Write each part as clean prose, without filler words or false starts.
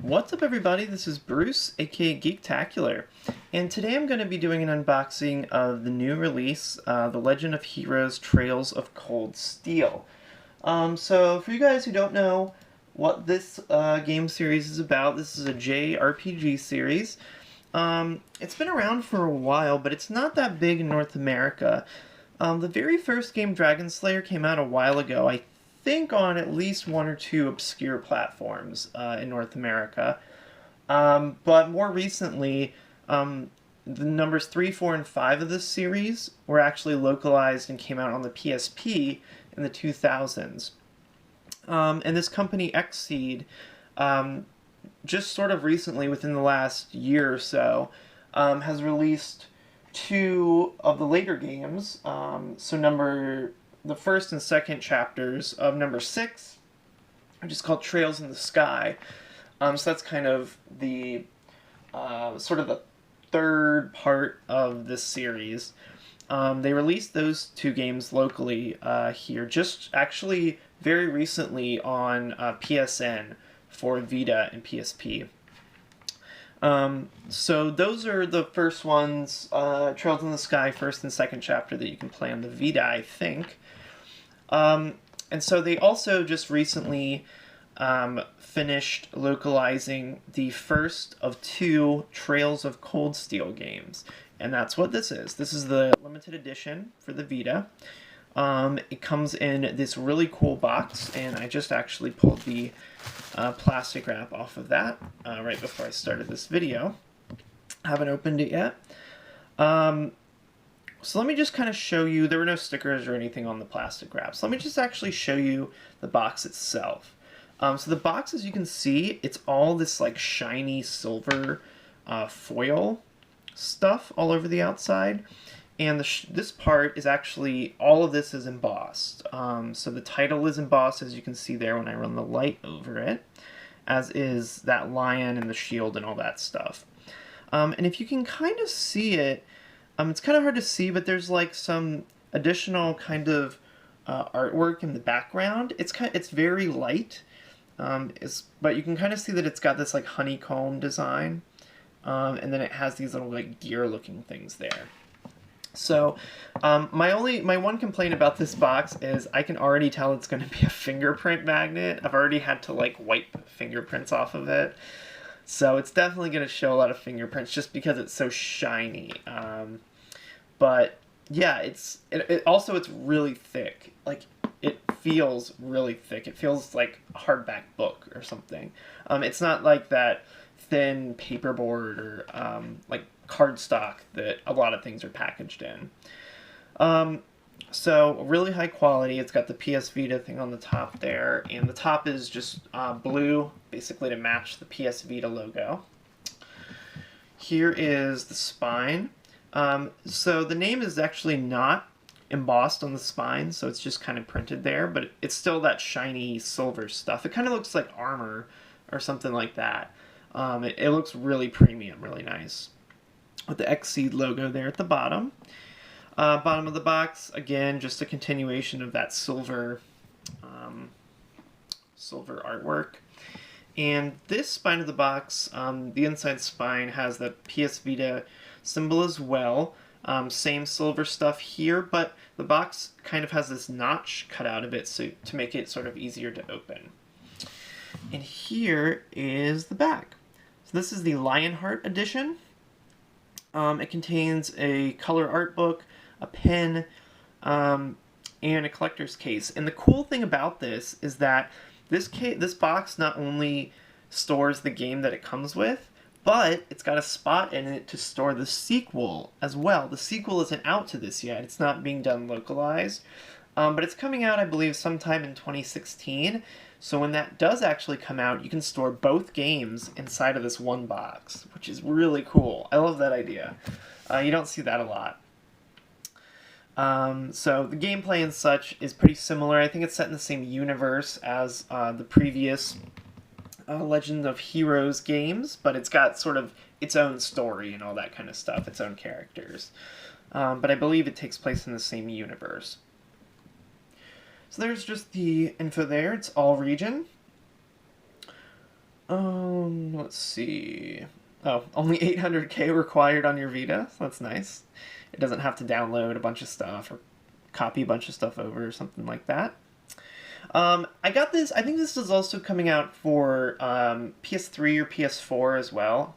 What's up everybody, this is Bruce, aka Geektacular, and today I'm going to be doing an unboxing of the new release, The Legend of Heroes Trails of Cold Steel. So for you guys who don't know what this game series is about, this is a JRPG series. It's been around for a while, but it's not that big in North America. The very first game, Dragon Slayer, came out a while ago, I think on at least one or two obscure platforms in North America. But more recently, the numbers 3, 4, and 5 of this series were actually localized and came out on the PSP in the 2000s. And this company, Xseed, just sort of recently, within the last year or so, has released two of the later games. The first and second chapters of number 6, which is called Trails in the Sky. So that's kind of the sort of the third part of this series. They released those two games locally here, just actually very recently on PSN for Vita and PSP. So those are the first ones, Trails in the Sky, first and second chapter that you can play on the Vita, I think. And so they also just recently finished localizing the first of 2 Trails of Cold Steel games. And that's what this is. This is the limited edition for the Vita. It comes in this really cool box, and I just actually pulled the plastic wrap off of that right before I started this video. I haven't opened it yet. So let me just kind of show you, there were no stickers or anything on the plastic wrap, so let me just actually show you the box itself. So the box, as you can see, it's all this like shiny silver foil stuff all over the outside. And this part is actually, all of this is embossed. So the title is embossed, as you can see there when I run the light over it, as is that lion and the shield and all that stuff. And if you can kind of see it, it's kind of hard to see, but there's like some additional kind of artwork in the background. It's very light, but you can kind of see that it's got this like honeycomb design, and then it has these little like gear-looking things there. So my one complaint about this box is I can already tell it's going to be a fingerprint magnet. I've already had to like wipe fingerprints off of it. So it's definitely going to show a lot of fingerprints just because it's so shiny. But yeah, it's really thick. Like, it feels really thick. It feels like a hardback book or something. It's not like that thin paperboard or like cardstock that a lot of things are packaged in. So really high quality. It's got the PS Vita thing on the top there, and the top is just blue, basically to match the PS Vita logo. Here is the spine. So the name is actually not embossed on the spine, so it's just kind of printed there, but it's still that shiny silver stuff. It kind of looks like armor or something like that. It looks really premium, really nice. With the Xseed logo there at the bottom. Bottom of the box, again, just a continuation of that silver artwork. And this spine of the box, the inside spine has the PS Vita symbol as well. Same silver stuff here, but the box kind of has this notch cut out of it to make it sort of easier to open. And here is the back. So this is the Lionheart edition. It contains a color art book, a pen, and a collector's case. And the cool thing about this is that this box not only stores the game that it comes with, but it's got a spot in it to store the sequel as well. The sequel isn't out to this yet. It's not being done localized. But it's coming out, I believe, sometime in 2016. So when that does actually come out, you can store both games inside of this one box, which is really cool. I love that idea. You don't see that a lot. So the gameplay and such is pretty similar. I think it's set in the same universe as the previous Legend of Heroes games, but it's got sort of its own story and all that kind of stuff, its own characters. But I believe it takes place in the same universe. So there's just the info there. It's all region. Let's see. Oh, only 800K required on your Vita. So that's nice. It doesn't have to download a bunch of stuff or copy a bunch of stuff over or something like that. I got this. I think this is also coming out for PS3 or PS4 as well,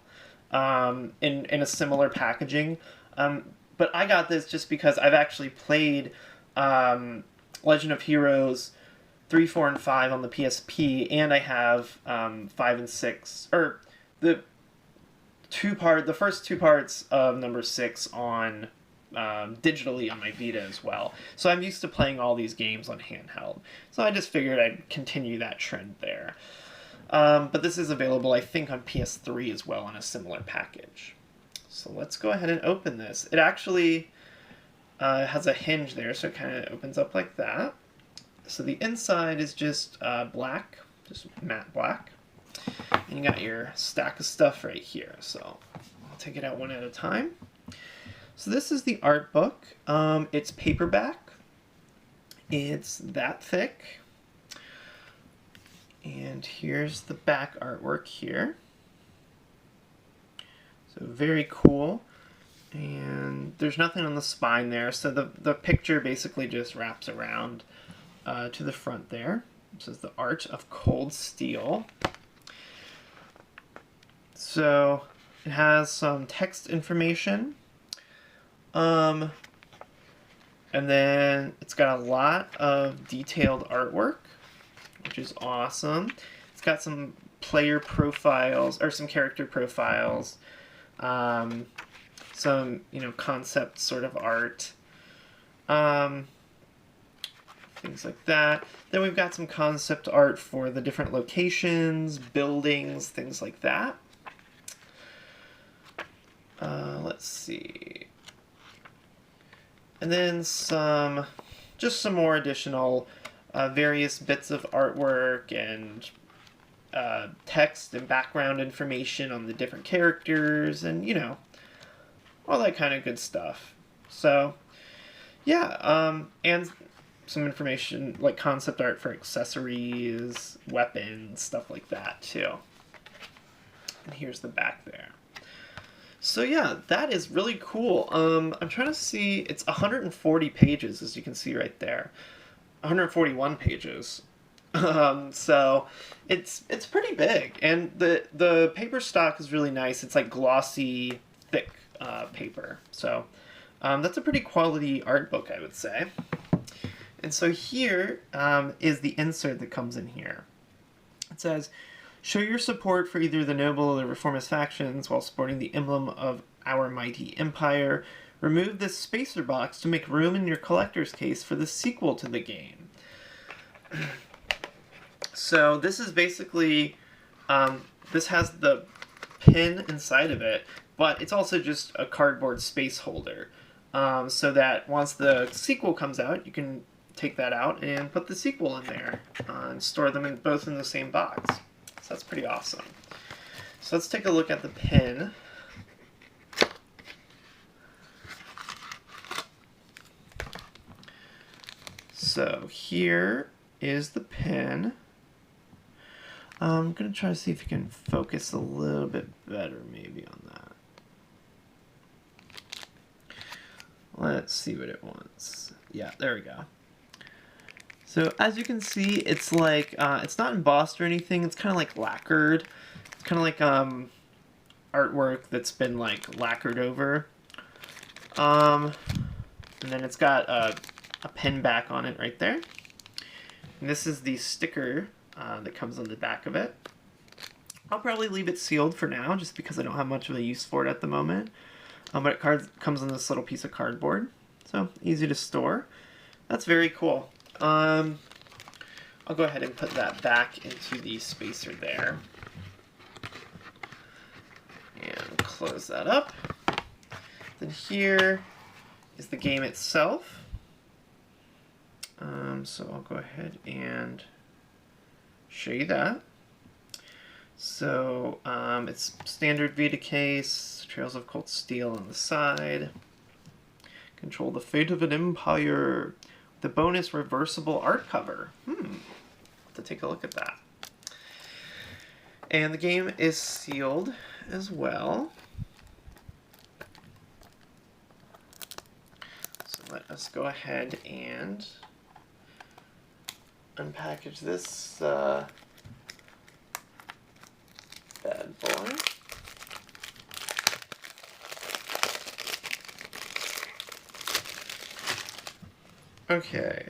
in a similar packaging. But I got this just because I've actually played Legend of Heroes 3, 4, and 5 on the PSP, and I have 5 and 6, or the the first two parts of number 6 on digitally on my Vita as well. So I'm used to playing all these games on handheld. So I just figured I'd continue that trend there. But this is available, I think, on PS3 as well in a similar package. So let's go ahead and open this. It actually has a hinge there, so it kind of opens up like that. So the inside is just black, just matte black. And you got your stack of stuff right here. So I'll take it out one at a time. So this is the art book. It's paperback. It's that thick. And here's the back artwork here. So very cool. And there's nothing on the spine there, so the picture basically just wraps around to the front there. This is the Art of Cold Steel. So it has some text information. And then it's got a lot of detailed artwork, which is awesome. It's got some player profiles, or some character profiles, some, concept sort of art, things like that. Then we've got some concept art for the different locations, buildings, things like that. Let's see. And then just some more additional various bits of artwork and text and background information on the different characters and, all that kind of good stuff. So, yeah, and some information like concept art for accessories, weapons, stuff like that too. And here's the back there. So yeah, that is really cool. I'm trying to see, it's 140 pages, as you can see right there. 141 pages. So it's pretty big, and the paper stock is really nice. It's like glossy, thick paper. So that's a pretty quality art book, I would say. And so here is the insert that comes in here. It says, "Show your support for either the noble or the reformist factions while sporting the emblem of our mighty empire. Remove this spacer box to make room in your collector's case for the sequel to the game." So this is basically, this has the pin inside of it, but it's also just a cardboard space holder. So that once the sequel comes out, you can take that out and put the sequel in there and store them both in the same box. So that's pretty awesome. So let's take a look at the pin. So here is the pin. I'm going to try to see if you can focus a little bit better maybe on that. Let's see what it wants. Yeah, there we go. So as you can see, it's like, it's not embossed or anything, it's kind of like lacquered. It's kind of like artwork that's been like lacquered over. And then it's got a pin back on it right there. And this is the sticker that comes on the back of it. I'll probably leave it sealed for now, just because I don't have much of a use for it at the moment. But it comes on this little piece of cardboard, so easy to store. That's very cool. I'll go ahead and put that back into the spacer there. And close that up. Then here is the game itself. So I'll go ahead and show you that. So it's standard Vita case, Trails of Cold Steel on the side. Control the fate of an empire. The bonus reversible art cover. To take a look at that. And the game is sealed as well. So let us go ahead and unpackage this bad boy. Okay.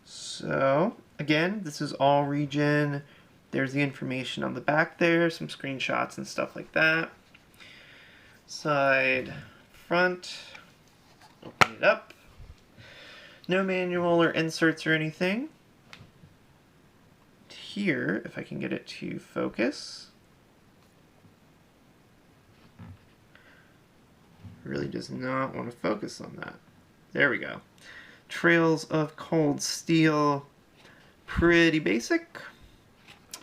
So, again, this is all region. There's the information on the back there, some screenshots and stuff like that. Side, front, open it up. No manual or inserts or anything. Here, if I can get it to focus. Really does not want to focus on that. There we go. Trails of Cold Steel. Pretty basic.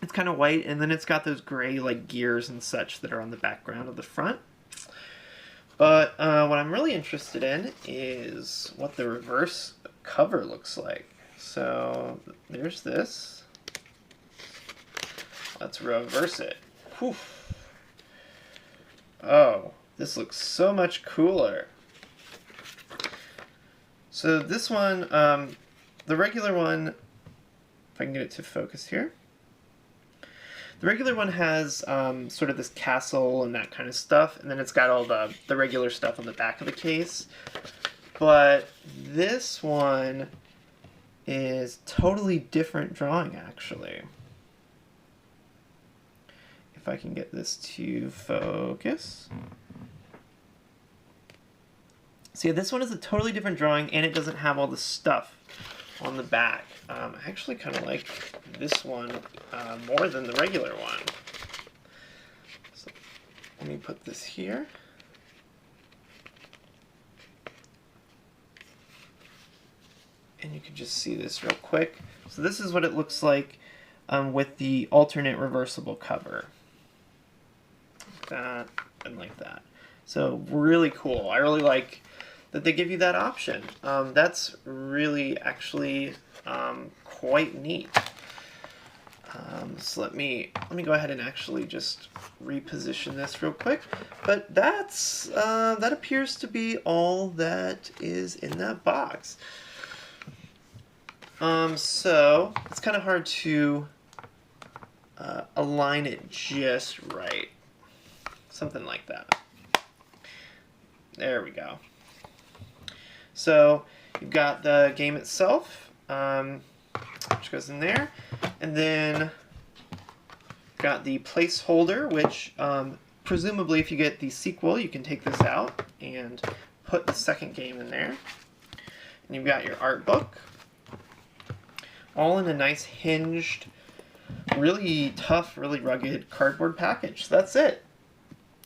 It's kind of white, and then it's got those gray like gears and such that are on the background of the front. But what I'm really interested in is what the reverse cover looks like. So there's this. Let's reverse it. Whew. Oh, this looks so much cooler. So this one, the regular one, if I can get it to focus here. The regular one has sort of this castle and that kind of stuff, and then it's got all the regular stuff on the back of the case. But this one is totally different drawing, actually. If I can get this to focus. So yeah, this one is a totally different drawing, and it doesn't have all the stuff on the back. I actually kind of like this one more than the regular one. So let me put this here. And you can just see this real quick. So this is what it looks like with the alternate reversible cover. Like that and like that. So really cool. I really like that they give you that option. That's really actually quite neat. So let me go ahead and actually just reposition this real quick. But that's that appears to be all that is in that box. So it's kind of hard to align it just right. Something like that. There we go. So you've got the game itself, which goes in there, and then got the placeholder, which presumably if you get the sequel, you can take this out and put the second game in there. And you've got your art book, all in a nice hinged, really tough, really rugged cardboard package. So that's it.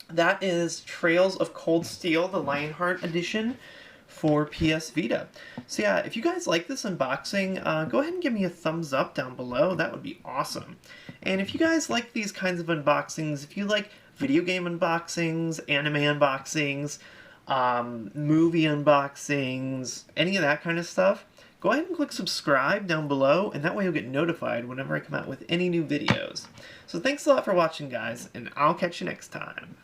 That is Trails of Cold Steel, the Lionheart edition for PS Vita. So yeah, if you guys like this unboxing, go ahead and give me a thumbs up down below. That would be awesome. And if you guys like these kinds of unboxings, if you like video game unboxings, anime unboxings, movie unboxings, any of that kind of stuff, go ahead and click subscribe down below, and that way you'll get notified whenever I come out with any new videos. So thanks a lot for watching, guys, and I'll catch you next time.